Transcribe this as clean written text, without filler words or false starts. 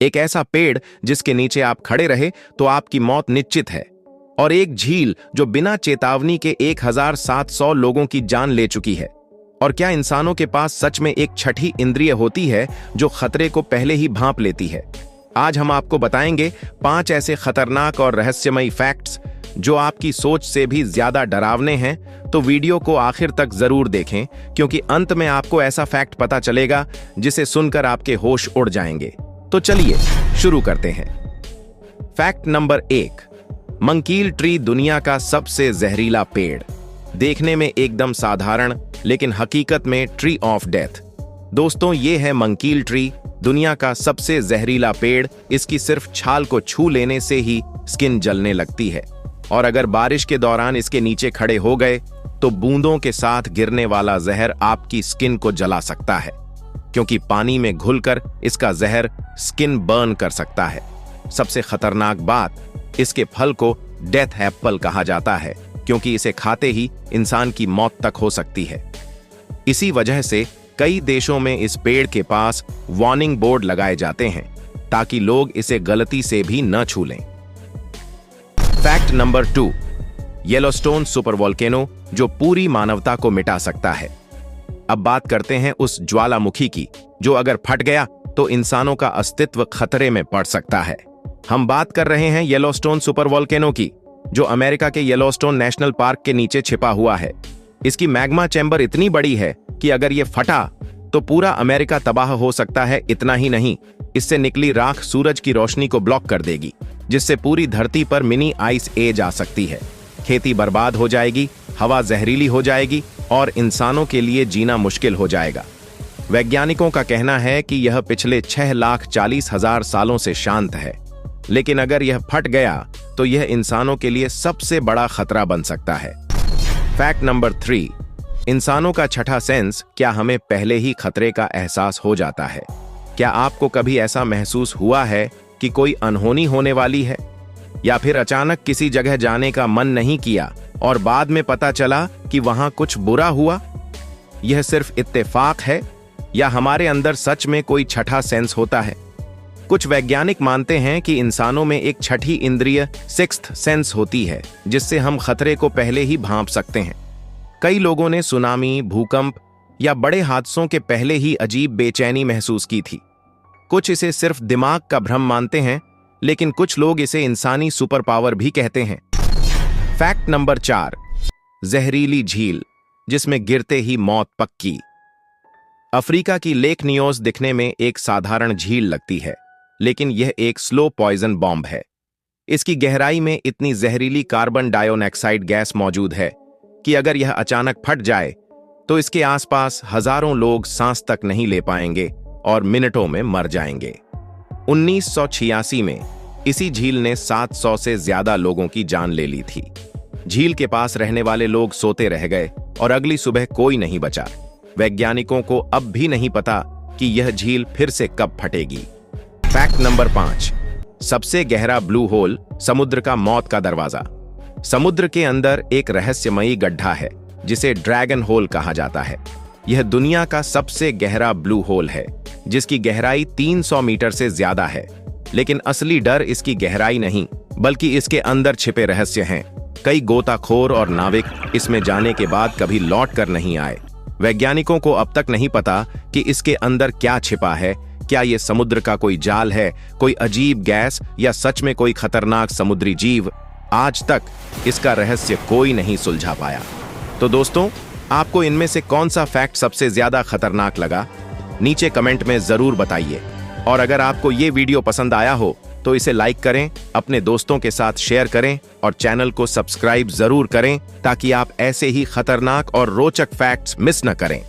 एक ऐसा पेड़ जिसके नीचे आप खड़े रहे तो आपकी मौत निश्चित है, और एक झील जो बिना चेतावनी के 1700 लोगों की जान ले चुकी है। और क्या इंसानों के पास सच में एक छठी इंद्रिय होती है जो खतरे को पहले ही भांप लेती है? आज हम आपको बताएंगे 5 ऐसे खतरनाक और रहस्यमयी फैक्ट्स जो आपकी सोच से भी ज्यादा डरावने हैं। तो वीडियो को आखिर तक जरूर देखें, क्योंकि अंत में आपको ऐसा फैक्ट पता चलेगा जिसे सुनकर आपके होश उड़ जाएंगे। तो चलिए शुरू करते हैं। फैक्ट नंबर 1, मंकील ट्री दुनिया का सबसे जहरीला पेड़। देखने में एकदम साधारण, लेकिन हकीकत में ट्री ऑफ डेथ। दोस्तों, ये है मंकील ट्री, दुनिया का सबसे जहरीला पेड़। इसकी सिर्फ छाल को छू लेने से ही स्किन जलने लगती है, और अगर बारिश के दौरान इसके नीचे खड़े हो गए तो बूंदों के साथ गिरने वाला जहर आपकी स्किन को जला सकता है, क्योंकि पानी में घुलकर इसका जहर स्किन बर्न कर सकता है। सबसे खतरनाक बात, इसके फल को डेथ एप्पल कहा जाता है, क्योंकि इसे खाते ही इंसान की मौत तक हो सकती है। इसी वजह से कई देशों में इस पेड़ के पास वार्निंग बोर्ड लगाए जाते हैं, ताकि लोग इसे गलती से भी न छू लें। Fact number 2, Yellowstone super volcano जो पूरी मानवता को मिटा सकता है। अब बात करते हैं उस ज्वालामुखी की जो अगर फट गया तो इंसानों का अस्तित्व खतरे में पड़ सकता है। हम बात कर रहे हैं येलोस्टोन सुपर वोल्केनो की, जो अमेरिका के येलोस्टोन नेशनल पार्क के नीचे छिपा हुआ है। इसकी मैग्मा चैम्बर इतनी बड़ी है कि अगर यह फटा तो पूरा अमेरिका तबाह हो सकता है। इतना ही नहीं, इससे निकली राख सूरज की रोशनी को ब्लॉक कर देगी, जिससे पूरी धरती पर मिनी आइस एज आ सकती है। खेती बर्बाद हो जाएगी, हवा जहरीली हो जाएगी और इंसानों के लिए जीना मुश्किल हो जाएगा। वैज्ञानिकों का कहना है कि यह पिछले 6,40,000 सालों से शांत है, लेकिन अगर यह फट गया तो यह इंसानों के लिए सबसे बड़ा खतरा बन सकता है। फैक्ट नंबर 3, इंसानों का छठा सेंस। क्या हमें पहले ही खतरे का एहसास हो जाता है? क्या आपको कभी ऐसा महसूस हुआ है कि कोई अनहोनी होने वाली है, या फिर अचानक किसी जगह जाने का मन नहीं किया और बाद में पता चला कि वहां कुछ बुरा हुआ? यह सिर्फ इत्तेफाक है या हमारे अंदर सच में कोई छठा सेंस होता है? कुछ वैज्ञानिक मानते हैं कि इंसानों में एक छठी इंद्रिय सिक्स्थ सेंस होती है, जिससे हम खतरे को पहले ही भांप सकते हैं। कई लोगों ने सुनामी, भूकंप या बड़े हादसों के पहले ही अजीब बेचैनी महसूस की थी। कुछ इसे सिर्फ दिमाग का भ्रम मानते हैं, लेकिन कुछ लोग इसे इंसानी सुपर पावर भी कहते हैं। फैक्ट नंबर 4, जहरीली झील जिसमें गिरते ही मौत पक्की। अफ्रीका की लेक नियोस दिखने में एक साधारण झील लगती है, लेकिन यह एक स्लो पॉइजन बॉम्ब है। इसकी गहराई में इतनी जहरीली कार्बन डाइऑक्साइड गैस मौजूद है कि अगर यह अचानक फट जाए तो इसके आसपास हजारों लोग सांस तक नहीं ले पाएंगे और मिनटों में मर जाएंगे। 1986 में इसी झील ने 700 से ज्यादा लोगों की जान ले ली थी। झील के पास रहने वाले लोग सोते रह गए और अगली सुबह कोई नहीं बचा। वैज्ञानिकों को अब भी नहीं पता कि यह झील फिर से कब फटेगी। फैक्ट नंबर 5, सबसे गहरा ब्लू होल, समुद्र का मौत का दरवाजा। समुद्र के अंदर एक रहस्यमयी गड्ढा है जिसे ड्रैगन होल कहा जाता है। यह दुनिया का सबसे गहरा ब्लू होल है, जिसकी गहराई 300 मीटर से ज्यादा है। लेकिन असली डर इसकी गहराई नहीं, बल्कि इसके अंदर छिपे रहस्य हैं। कई गोताखोर और नाविक इसमें जाने के बाद कभी लौट कर नहीं आए। वैज्ञानिकों को अब तक नहीं पता कि इसके अंदर क्या छिपा है। क्या यह समुद्र का कोई जाल है, कोई अजीब गैस, या सच में कोई खतरनाक समुद्री जीव? आज तक इसका रहस्य कोई नहीं सुलझा पाया। तो दोस्तों, आपको इनमें से कौन सा फैक्ट सबसे ज्यादा खतरनाक लगा? नीचे कमेंट में जरूर बताइए। और अगर आपको ये वीडियो पसंद आया हो तो इसे लाइक करें, अपने दोस्तों के साथ शेयर करें और चैनल को सब्सक्राइब जरूर करें, ताकि आप ऐसे ही खतरनाक और रोचक फैक्ट्स मिस न करें।